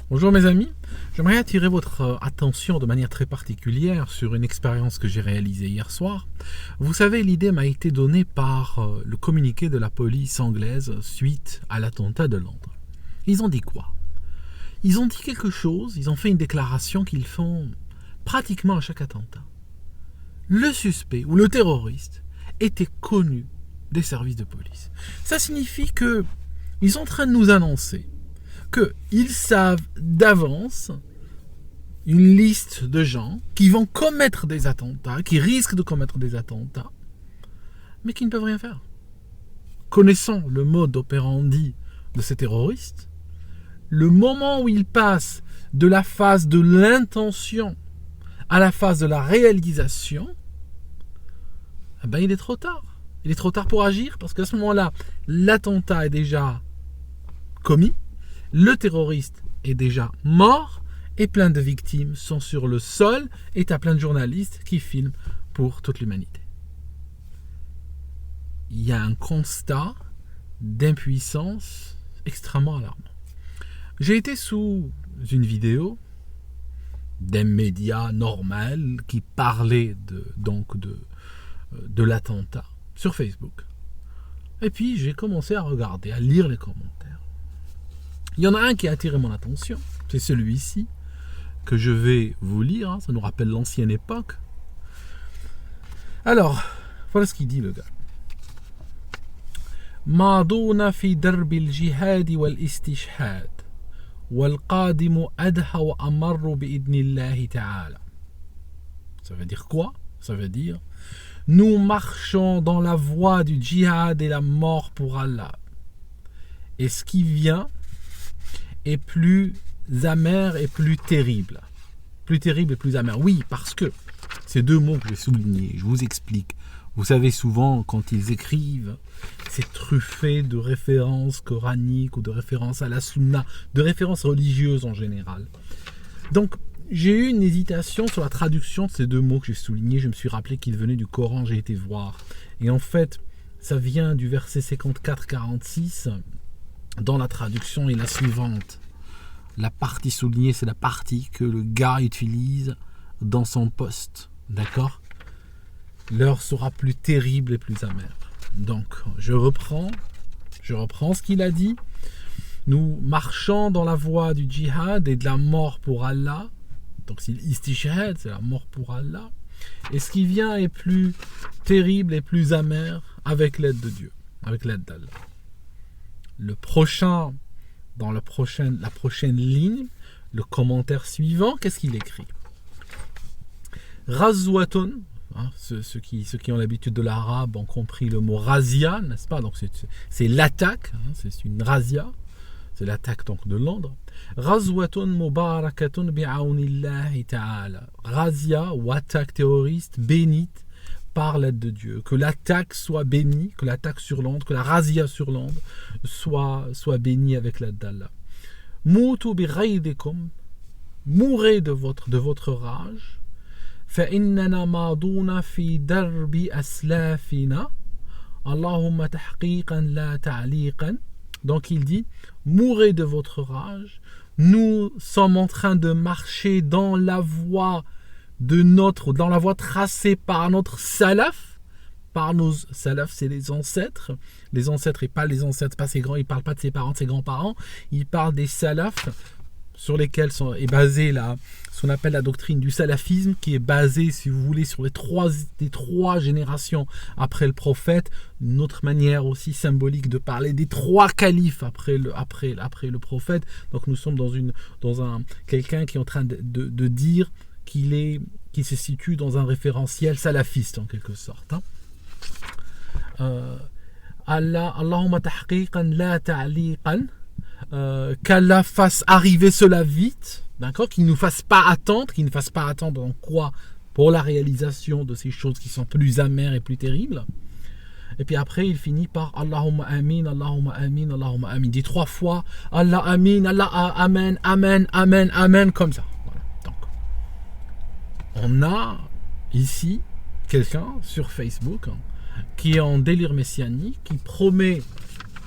Bonjour mes amis, j'aimerais attirer votre attention de manière très particulière sur une expérience que j'ai réalisée hier soir. Vous savez, l'idée m'a été donnée par le communiqué de la police anglaise suite à l'attentat de Londres. Ils ont dit quoi? Ils ont dit quelque chose, ils ont fait une déclaration qu'ils font pratiquement à chaque attentat. Le suspect ou le terroriste était connu des services de police. Ça signifie que ils sont en train de nous annoncer qu'ils savent d'avance une liste de gens qui vont commettre des attentats, qui risquent de commettre des attentats, mais qui ne peuvent rien faire. Connaissant le mode operandi de ces terroristes, le moment où ils passent de la phase de l'intention à la phase de la réalisation, il est trop tard. Il est trop tard pour agir parce qu'à ce moment-là, l'attentat est déjà commis, le terroriste est déjà mort et plein de victimes sont sur le sol et tu as plein de journalistes qui filment pour toute l'humanité. Il y a un constat d'impuissance extrêmement alarmant. J'ai été sous une vidéo d'un média normal qui parlait de l'attentat sur Facebook. Et puis j'ai commencé à regarder, à lire les commentaires. Il y en a un qui a attiré mon attention, c'est celui-ci que je vais vous lire, ça nous rappelle l'ancienne époque. Alors, voilà ce qu'il dit le gars. ماضون في درب الجهاد والاستشهاد والقادم أدهى وأمر بإذن الله تعالى. Ça veut dire quoi? Ça veut dire nous marchons dans la voie du djihad et la mort pour Allah. Et ce qui vient est plus amer et plus terrible. Plus terrible et plus amer. Oui, parce que ces deux mots que j'ai soulignés, je vous explique. Vous savez, souvent, quand ils écrivent, c'est truffé de références coraniques ou de références à la sunna, de références religieuses en général. Donc, j'ai eu une hésitation sur la traduction de ces deux mots que j'ai soulignés. Je me suis rappelé qu'ils venaient du Coran, j'ai été voir. Et en fait, ça vient du verset 54-46. Dans la traduction est la suivante. La partie soulignée, c'est la partie que le gars utilise dans son poste. D'accord? L'heure sera plus terrible et plus amère. Donc, je reprends ce qu'il a dit. Nous marchons dans la voie du djihad et de la mort pour Allah. Donc, c'est l'istishhad, c'est la mort pour Allah. Et ce qui vient est plus terrible et plus amer avec l'aide de Dieu, avec l'aide d'Allah. Dans la prochaine ligne, le commentaire suivant, qu'est-ce qu'il écrit? Razwatun, ceux qui ont l'habitude de l'arabe ont compris le mot razia, n'est-ce pas? Donc c'est l'attaque, c'est une razia, c'est l'attaque donc de Londres. Razwatun mubarakatun bi'aunillahi ta'ala. Razia ou attaque terroriste bénite par l'aide de Dieu, que l'attaque soit bénie, que l'attaque sur Londres, que la razia sur Londres soit bénie avec l'aide d'Allah. Moutu bi ghaydikum, mourrez de votre rage. Fa innana maduna fi darbi aslafina. Allahumma tahqiqan la ta'liqan. Donc il dit, mourrez de votre rage. Nous sommes en train de marcher dans la voie tracée par notre salaf, par nos salaf, c'est les ancêtres et pas les ancêtres, pas ses grands, il parle pas de ses parents, de ses grands-parents, il parle des salafs sur lesquels est basée ce qu'on appelle la doctrine du salafisme, qui est basée, si vous voulez, sur les trois générations après le prophète, une autre manière aussi symbolique de parler des trois califes après le prophète. Donc nous sommes dans quelqu'un qui est en train de dire qui se situe dans un référentiel salafiste en quelque sorte. Allahumma tahqiqan la ta'liqan, qu'Allah fasse arriver cela vite, d'accord, qu'il ne nous fasse pas attendre en quoi? Pour la réalisation de ces choses qui sont plus amères et plus terribles. Et puis après il finit par Allahumma amin, Allahumma amin, Allahumma amin. Dit 3 fois Allah amin, Allah amen, amen, amen, amen, comme ça. On a ici quelqu'un sur Facebook qui est en délire messianique, qui promet,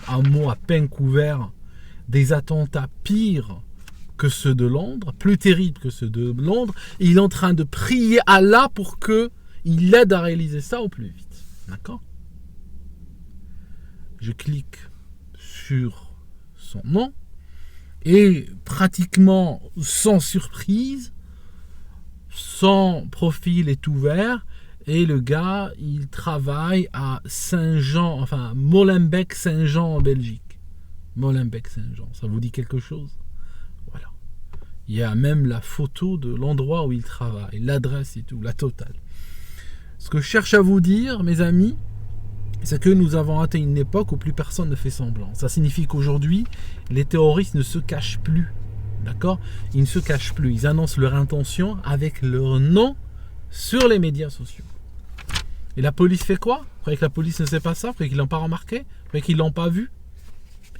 un mot à peine couvert, des attentats pires que ceux de Londres, plus terribles que ceux de Londres. Et il est en train de prier Allah pour qu'il l'aide à réaliser ça au plus vite. D'accord ? Je clique sur son nom et pratiquement sans surprise, son profil est ouvert et le gars, il travaille à Saint-Jean, enfin Molenbeek-Saint-Jean en Belgique. Molenbeek-Saint-Jean, ça vous dit quelque chose ? Voilà. Il y a même la photo de l'endroit où il travaille, l'adresse et tout, la totale. Ce que je cherche à vous dire, mes amis, c'est que nous avons atteint une époque où plus personne ne fait semblant. Ça signifie qu'aujourd'hui, les terroristes ne se cachent plus. D'accord ? Ils ne se cachent plus. Ils annoncent leur intention avec leur nom sur les médias sociaux. Et la police fait quoi ? Vous croyez que la police ne sait pas ça ? Vous croyez qu'ils ne l'ont pas remarqué ? Vous croyez qu'ils ne l'ont pas vu ?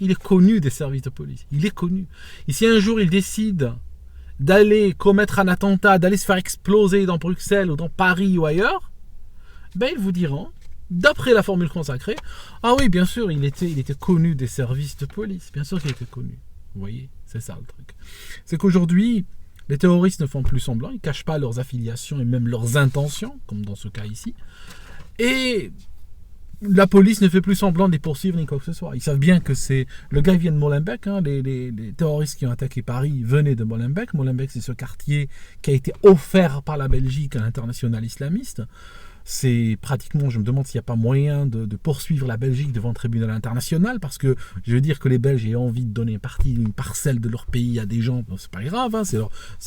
Il est connu des services de police. Il est connu. Et si un jour il décide d'aller commettre un attentat, d'aller se faire exploser dans Bruxelles ou dans Paris ou ailleurs, ben ils vous diront, d'après la formule consacrée, ah oui, bien sûr, il était connu des services de police. Bien sûr qu'il était connu. Vous voyez, c'est ça le truc. C'est qu'aujourd'hui, les terroristes ne font plus semblant, ils ne cachent pas leurs affiliations et même leurs intentions, comme dans ce cas ici. Et la police ne fait plus semblant de les poursuivre ni quoi que ce soit. Ils savent bien que c'est... Le gars vient de Molenbeek, hein, les terroristes qui ont attaqué Paris venaient de Molenbeek. Molenbeek, c'est ce quartier qui a été offert par la Belgique à l'international islamiste. C'est pratiquement, je me demande s'il n'y a pas moyen de poursuivre la Belgique devant le tribunal international, parce que je veux dire que les Belges aient envie de donner une parcelle de leur pays à des gens, c'est pas grave, hein, c'est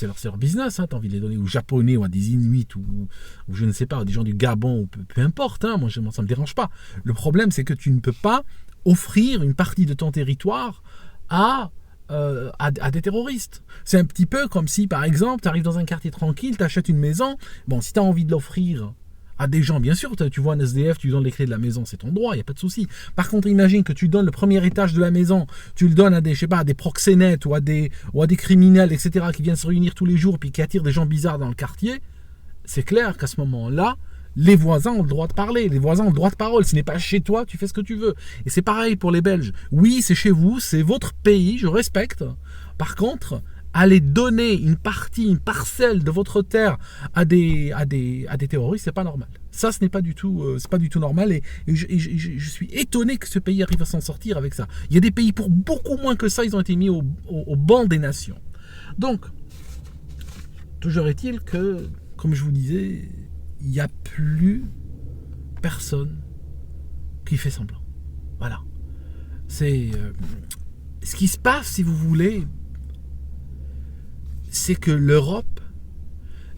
leur business, hein, tu as envie de les donner aux Japonais ou à des Inuits ou je ne sais pas, à des gens du Gabon, ou peu importe, hein, moi ça ne me dérange pas. Le problème, c'est que tu ne peux pas offrir une partie de ton territoire à des terroristes. C'est un petit peu comme si, par exemple, tu arrives dans un quartier tranquille, tu achètes une maison, bon, si tu as envie de l'offrir à des gens, bien sûr, tu vois un SDF, tu lui donnes les clés de la maison, c'est ton droit, il n'y a pas de souci. Par contre, imagine que tu donnes le premier étage de la maison, tu le donnes à des, je sais pas, à des proxénètes ou à des criminels, etc., qui viennent se réunir tous les jours puis qui attirent des gens bizarres dans le quartier. C'est clair qu'à ce moment-là, les voisins ont le droit de parler, les voisins ont le droit de parole. Ce n'est pas chez toi, tu fais ce que tu veux. Et c'est pareil pour les Belges. Oui, c'est chez vous, c'est votre pays, je respecte. Par contre, aller donner une partie, une parcelle de votre terre à des terroristes, c'est pas normal. Ça, ce n'est pas du tout, c'est pas du tout normal. Et je suis étonné que ce pays arrive à s'en sortir avec ça. Il y a des pays pour beaucoup moins que ça, ils ont été mis au banc des nations. Donc, toujours est-il que, comme je vous disais, il n'y a plus personne qui fait semblant. Voilà. C'est ce qui se passe, si vous voulez, c'est que l'Europe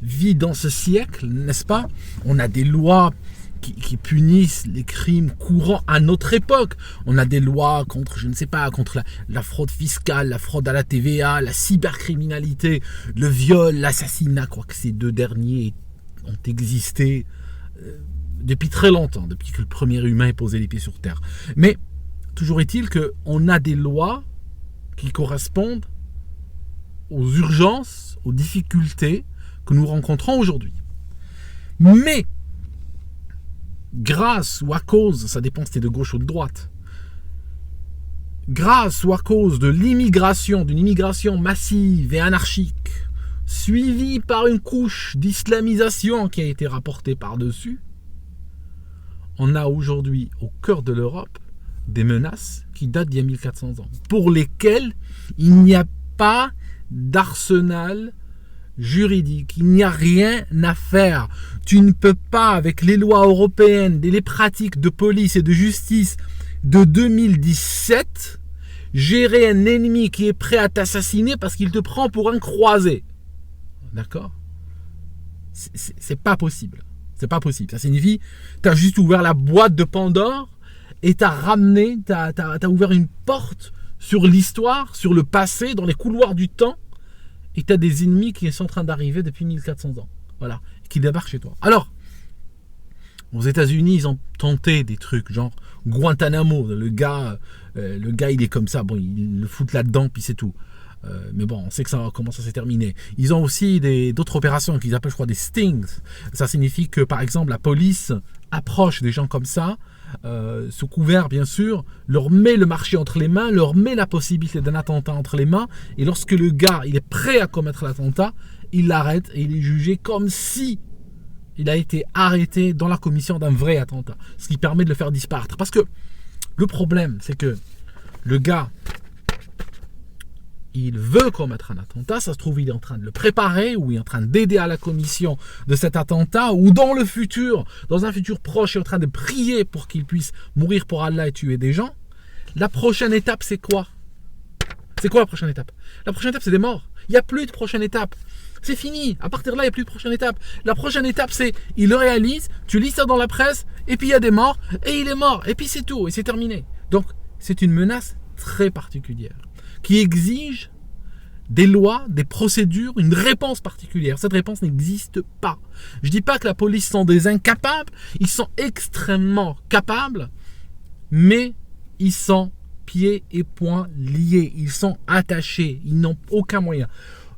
vit dans ce siècle, n'est-ce pas ? On a des lois qui punissent les crimes courants à notre époque. On a des lois contre, je ne sais pas, contre la fraude fiscale, la fraude à la TVA, la cybercriminalité, le viol, l'assassinat. Quoique ces deux derniers ont existé depuis très longtemps, depuis que le premier humain ait posé les pieds sur Terre. Mais toujours est-il qu'on a des lois qui correspondent aux urgences, aux difficultés que nous rencontrons aujourd'hui. Mais, grâce ou à cause, ça dépend si tu es de gauche ou de droite, grâce ou à cause de l'immigration, d'une immigration massive et anarchique, suivie par une couche d'islamisation qui a été rapportée par-dessus, on a aujourd'hui au cœur de l'Europe des menaces qui datent d'il y a 1400 ans, pour lesquelles il n'y a pas d'arsenal juridique, il n'y a rien à faire. Tu ne peux pas, avec les lois européennes et les pratiques de police et de justice de 2017, gérer un ennemi qui est prêt à t'assassiner parce qu'il te prend pour un croisé. D'accord ? C'est pas possible. C'est pas possible. Ça signifie que tu as juste ouvert la boîte de Pandore et tu as ramené, tu as ouvert une porte sur l'histoire, sur le passé, dans les couloirs du temps, et tu as des ennemis qui sont en train d'arriver depuis 1400 ans. Voilà. Qui débarquent chez toi. Alors, aux États-Unis, ils ont tenté des trucs, genre Guantanamo. Le gars, il est comme ça. Bon, ils le foutent là-dedans, puis c'est tout. Mais bon, on sait comment ça s'est terminé. Ils ont aussi d'autres opérations qu'ils appellent, je crois, des stings. Ça signifie que, par exemple, la police approche des gens comme ça, sous couvert bien sûr, leur met le marché entre les mains, leur met la possibilité d'un attentat entre les mains, et lorsque le gars il est prêt à commettre l'attentat, il l'arrête et il est jugé comme si il a été arrêté dans la commission d'un vrai attentat, ce qui permet de le faire disparaître. Parce que le problème, c'est que le gars, il veut commettre un attentat, ça se trouve il est en train de le préparer, ou il est en train d'aider à la commission de cet attentat, ou dans le futur, dans un futur proche, il est en train de prier pour qu'il puisse mourir pour Allah et tuer des gens. La prochaine étape, c'est quoi? C'est quoi la prochaine étape? La prochaine étape, c'est des morts. Il n'y a plus de prochaine étape. C'est fini. À partir de là, il n'y a plus de prochaine étape. La prochaine étape, c'est il le réalise, tu lis ça dans la presse, et puis il y a des morts, et il est mort, et puis c'est tout, et c'est terminé. Donc, c'est une menace très particulière qui exige des lois, des procédures, une réponse particulière. Cette réponse n'existe pas. Je ne dis pas que la police sont des incapables, ils sont extrêmement capables, mais ils sont pieds et poings liés, ils sont attachés, ils n'ont aucun moyen.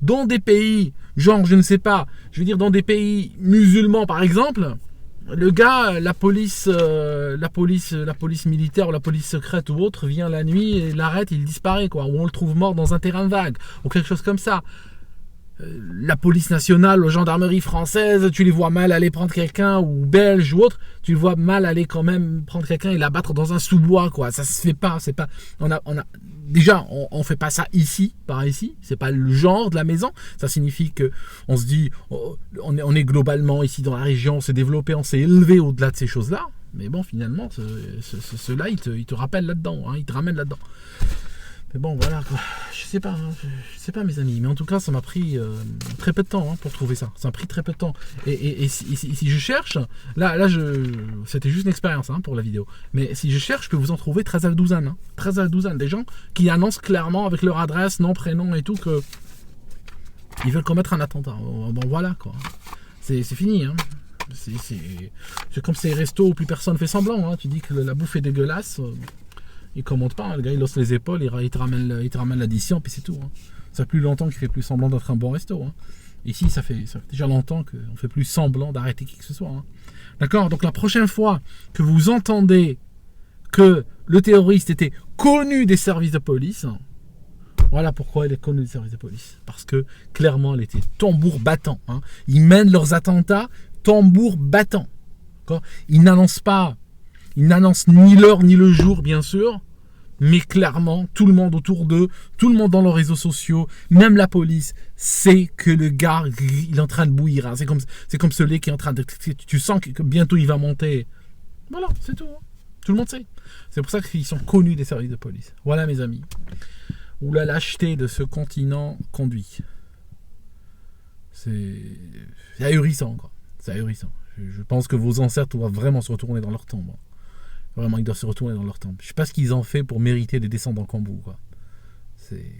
Dans des pays, genre, je ne sais pas, je veux dire dans des pays musulmans par exemple, le gars, la police militaire ou la police secrète ou autre vient la nuit et l'arrête, il disparaît quoi, ou on le trouve mort dans un terrain vague ou quelque chose comme ça. La police nationale, la gendarmerie française, tu les vois mal aller prendre quelqu'un, ou belge ou autre, tu les vois mal aller quand même prendre quelqu'un et l'abattre dans un sous-bois quoi. Ça se fait pas, c'est pas. Déjà, on fait pas ça ici, par ici. C'est pas le genre de la maison. Ça signifie que on se dit, on est globalement ici dans la région, on s'est développé, on s'est élevé au-delà de ces choses-là. Mais bon, finalement, ceux-là, ils te rappellent là-dedans, hein, ils te ramènent là-dedans. Mais bon, voilà, quoi. Je sais pas, mes amis. Mais en tout cas, ça m'a pris très peu de temps pour trouver ça. Ça m'a pris très peu de temps. Et si je cherche, là c'était juste une expérience pour la vidéo. Mais si je cherche, je peux vous en trouver 13 à la douzaine. 13 à la douzaine. Des gens qui annoncent clairement avec leur adresse, nom, prénom et tout que ils veulent commettre un attentat. Bon, voilà, quoi. C'est fini, hein. C'est comme ces restos où plus personne fait semblant. Tu dis que la bouffe est dégueulasse. Il commente pas, le gars il hausse les épaules, il te ramène l'addition, puis c'est tout. Ça fait plus longtemps qu'il fait plus semblant d'être un bon resto. Ici, ça fait déjà longtemps qu'on fait plus semblant d'arrêter qui que ce soit. D'accord? Donc la prochaine fois que vous entendez que le terroriste était connu des services de police, voilà pourquoi il est connu des services de police. Parce que clairement, il était tambour battant. Ils mènent leurs attentats tambour battant. D'accord? Ils n'annoncent ni l'heure ni le jour, bien sûr, mais clairement, tout le monde autour d'eux, tout le monde dans leurs réseaux sociaux, même la police, sait que le gars, il est en train de bouillir. C'est comme ce lait qui est en train de... Tu sens que bientôt il va monter. Voilà, c'est tout. Tout le monde sait. C'est pour ça qu'ils sont connus des services de police. Voilà, mes amis. Où la lâcheté de ce continent conduit. C'est ahurissant, quoi. C'est ahurissant. Je pense que vos ancêtres doivent vraiment se retourner dans leur tombe. Vraiment, ils doivent se retourner dans leur tombe. Je sais pas ce qu'ils ont fait pour mériter des descendants comme vous, quoi. C'est...